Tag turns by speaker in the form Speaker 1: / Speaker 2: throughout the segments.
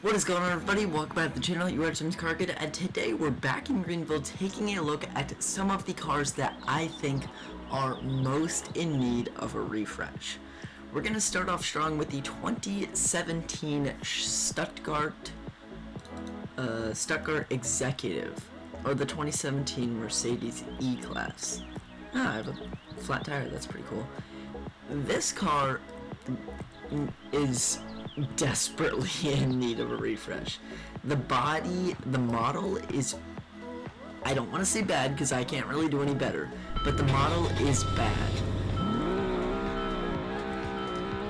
Speaker 1: What is going on, everybody? Welcome back to the channel. You are Jim's Car Guide, and today we're back in Greenville taking a look at some of the cars that I think are most in need of a refresh. We're going to start off strong with the 2017 Stuttgart Executive, or the 2017 Mercedes E-Class. I have a flat tire, that's pretty cool. This car is desperately in need of a refresh. The model is, I don't want to say bad because I can't really do any better, but the model is bad.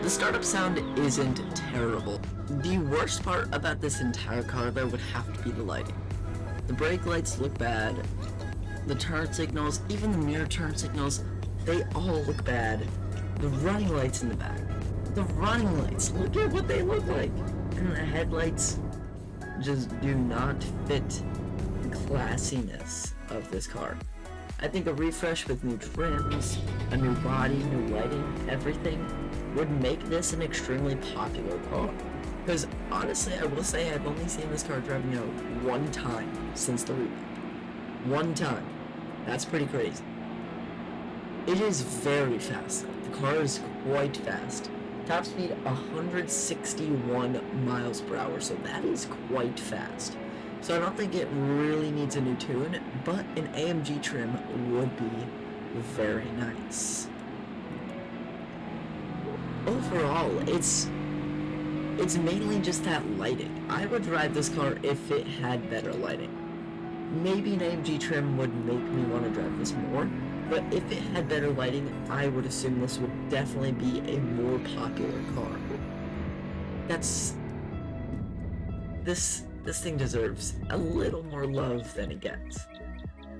Speaker 1: The startup sound isn't terrible. The worst part about this entire car though would have to be the lighting. The brake lights look bad, the turn signals, even the mirror turn signals, they all look bad. The running lights in the back. The running lights, look at what they look like. And the headlights just do not fit the classiness of this car. I think a refresh with new trims, a new body, new lighting, everything would make this an extremely popular car. Because honestly, I will say I've only seen this car driving out one time since the revamp. One time. That's pretty crazy. It is very fast. The car is quite fast. Top speed 161 miles per hour, so that is quite fast. So I don't think it really needs a new tune, but an AMG trim would be very nice. Overall, it's mainly just that lighting. I would drive this car if it had better lighting. Maybe an AMG trim would make me want to drive this more, but if it had better lighting, I would assume this would definitely be a more popular car. This thing deserves a little more love than it gets.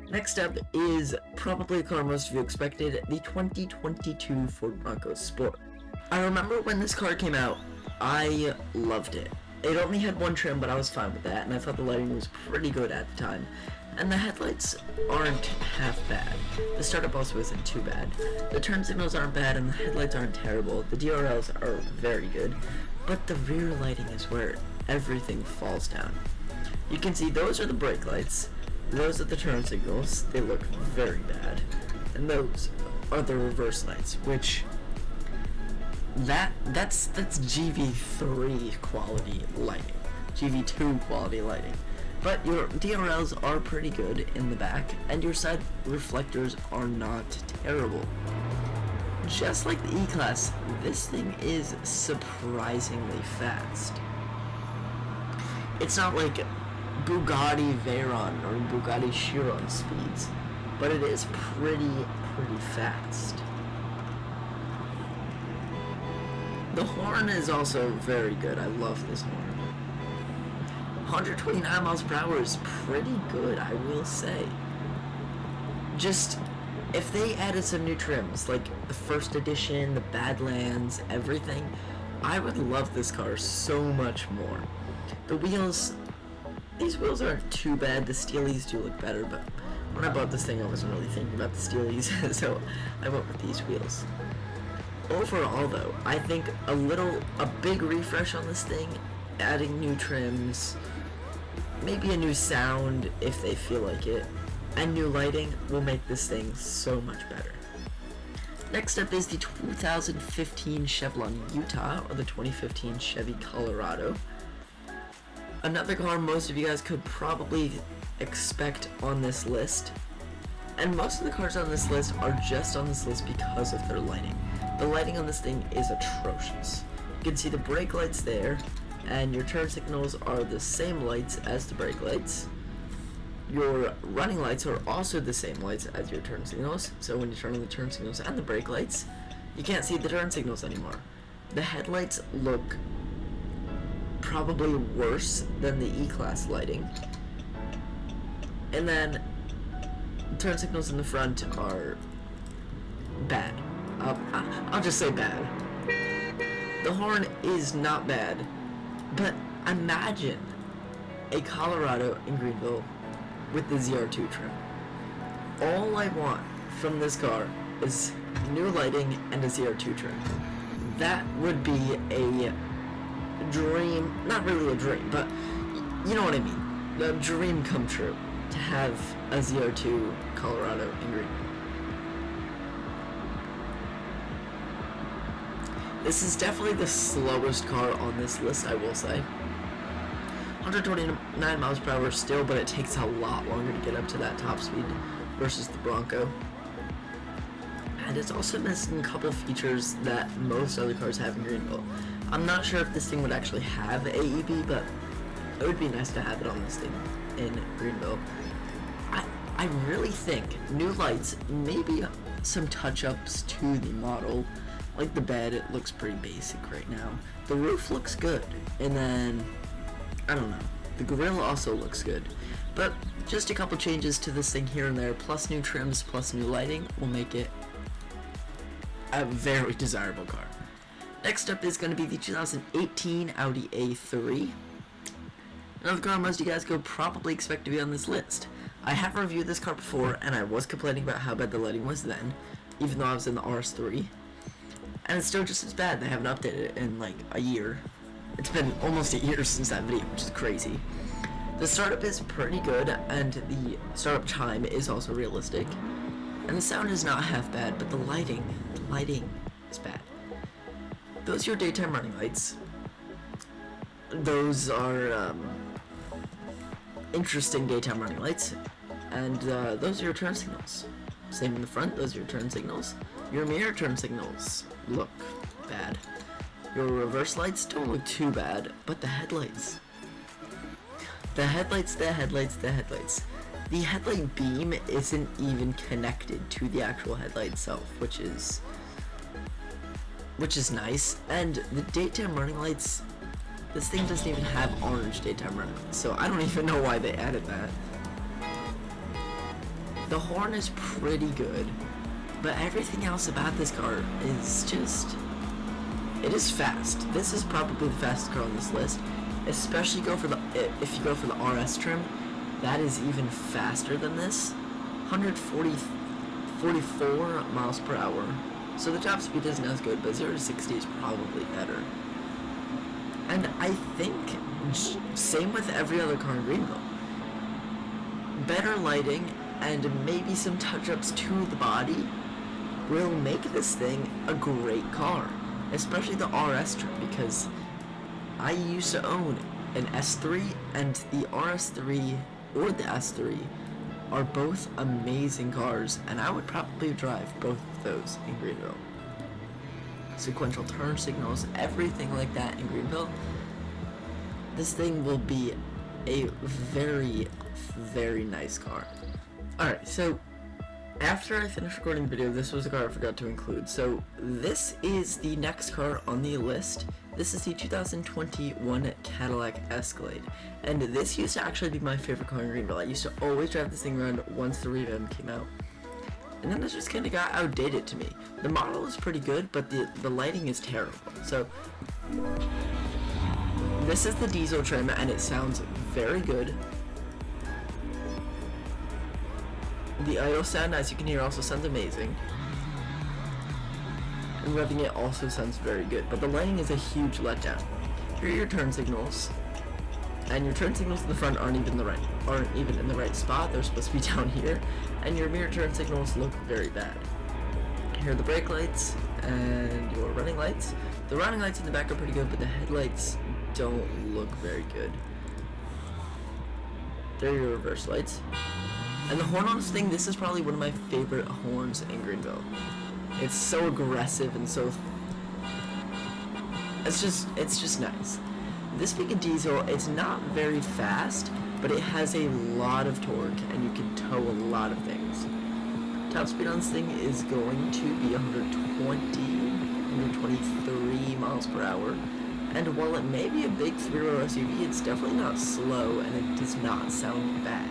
Speaker 1: Next up is probably a car most of you expected, the 2022 Ford Bronco Sport. I remember when this car came out, I loved it. It only had one trim, but I was fine with that, and I thought the lighting was pretty good at the time. And the headlights aren't half bad. The startup also isn't too bad. The turn signals aren't bad, and the headlights aren't terrible. The DRLs are very good, but the rear lighting is where everything falls down. You can see those are the brake lights, those are the turn signals, they look very bad, and those are the reverse lights, which that's GV3 quality lighting, GV2 quality lighting. But your DRLs are pretty good in the back, and your side reflectors are not terrible. Just like the E-Class, this thing is surprisingly fast. It's not like Bugatti Veyron or Bugatti Chiron speeds, but it is pretty fast. The horn is also very good. I love this horn. 129 miles per hour is pretty good, I will say. Just, if they added some new trims, like the first edition, the Badlands, everything, I would love this car so much more. The wheels, these wheels aren't too bad. The Steelies do look better, but when I bought this thing, I wasn't really thinking about the Steelies, so I went with these wheels. Overall though, I think a big refresh on this thing, adding new trims, maybe a new sound if they feel like it, and new lighting will make this thing so much better. Next up is the 2015 Chevron Utah, or the 2015 Chevy Colorado. Another car most of you guys could probably expect on this list, and most of the cars on this list are just on this list because of their lighting. The lighting on this thing is atrocious. You can see the brake lights there, and your turn signals are the same lights as the brake lights. Your running lights are also the same lights as your turn signals, so when you turn on the turn signals and the brake lights, you can't see the turn signals anymore. The headlights look probably worse than the E-Class lighting. And then turn signals in the front are bad. I'll just say bad. The horn is not bad, but imagine a Colorado in Greenville with the ZR2 trim. All I want from this car is new lighting and a ZR2 trim. That would be a dream, not really a dream, but you know what I mean. The dream come true to have a ZR2 Colorado in Greenville. This is definitely the slowest car on this list, I will say. 129 miles per hour still, but it takes a lot longer to get up to that top speed versus the Bronco. And it's also missing a couple features that most other cars have in Greenville. I'm not sure if this thing would actually have AEB, but it would be nice to have it on this thing in Greenville. I really think new lights, maybe some touch-ups to the model. Like the bed, it looks pretty basic right now. The roof looks good, and then, I don't know, the grille also looks good. But just a couple changes to this thing here and there, plus new trims, plus new lighting, will make it a very desirable car. Next up is going to be the 2018 Audi A3. Another car most of you guys could probably expect to be on this list. I have reviewed this car before, and I was complaining about how bad the lighting was then, even though I was in the RS3. And it's still just as bad. They haven't updated it in like a year. It's been almost a year since that video, which is crazy. The startup is pretty good, and the startup chime is also realistic. And the sound is not half bad, but the lighting is bad. Those are your daytime running lights. Those are interesting daytime running lights, and those are your turn signals. Same in the front, those are your turn signals. Your mirror turn signals look bad. Your reverse lights don't look too bad, but the headlights. The headlights. The headlight beam isn't even connected to the actual headlight itself, which is nice. And the daytime running lights, this thing doesn't even have orange daytime running lights, so I don't even know why they added that. The horn is pretty good, but everything else about this car is just, it is fast. This is probably the fastest car on this list, especially if you go for the RS trim. That is even faster than this. 44 miles per hour. So the top speed isn't as good, but 0 to 60 is probably better. And I think, same with every other car in Greenville. Better lighting and maybe some touch-ups to the body will make this thing a great car. Especially the RS trim, because I used to own an S3, and the RS3 or the S3 are both amazing cars, and I would probably drive both of those in Greenville. Sequential turn signals, everything like that in Greenville. This thing will be a very, very nice car. Alright, so after I finished recording the video, this was a car I forgot to include. So this is the next car on the list. This is the 2021 Cadillac Escalade, and this used to actually be my favorite car in Greenville. I used to always drive this thing around once the revamp came out, and then it just kind of got outdated to me. The model is pretty good, but the lighting is terrible. So this is the diesel trim, and it sounds very good. The idle sound, as you can hear, also sounds amazing. And revving it also sounds very good, but the lighting is a huge letdown. Here are your turn signals, and your turn signals in the front aren't even in the right spot. They're supposed to be down here, and your mirror turn signals look very bad. Here are the brake lights and your running lights. The running lights in the back are pretty good, but the headlights don't look very good. There are your reverse lights. And the horn on this thing, this is probably one of my favorite horns in Greenville. It's so aggressive and so, it's just nice. This being a diesel, it's not very fast, but it has a lot of torque, and you can tow a lot of things. Top speed on this thing is going to be 123 miles per hour. And while it may be a big three-row SUV, it's definitely not slow, and it does not sound bad.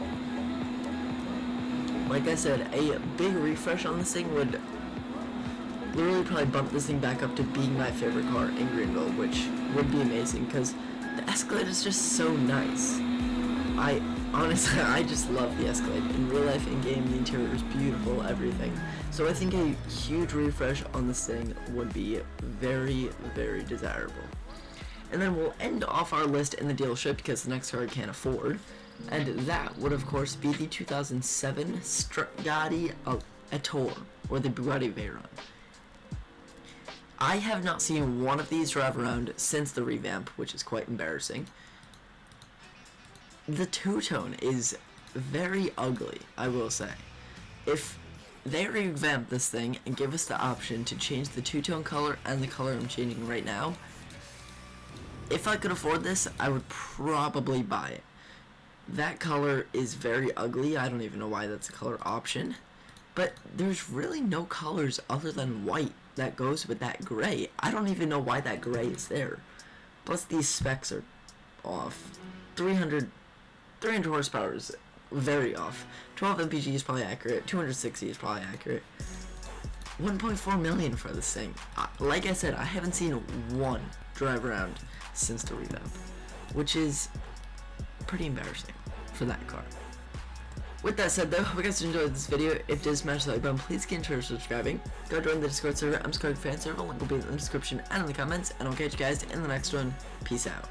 Speaker 1: Like I said, a big refresh on this thing would literally probably bump this thing back up to being my favorite car in Greenville, which would be amazing, because the Escalade is just so nice. Honestly, I just love the Escalade. In real life, in game, the interior is beautiful, everything. So I think a huge refresh on this thing would be very, very desirable. And then we'll end off our list in the dealership because the next car I can't afford. And that would, of course, be the 2007 Audi A3, or the Bugatti Veyron. I have not seen one of these drive around since the revamp, which is quite embarrassing. The two-tone is very ugly, I will say. If they revamp this thing and give us the option to change the two-tone color and the color I'm changing right now, if I could afford this, I would probably buy it. That color is very ugly. I don't even know why that's a color option. But there's really no colors other than white that goes with that gray. I don't even know why that gray is there. Plus these specs are off. 300 horsepower is very off. 12 mpg is probably accurate. 260 is probably accurate. 1.4 million for this thing. Like I said, I haven't seen one drive around since the revamp, which is pretty embarrassing for that car. With that said though, hope you guys enjoyed this video. If you did, smash the like button, please consider subscribing. Go join the Discord server, I'm Discord fan server, link will be in the description and in the comments, and I'll catch you guys in the next one. Peace out.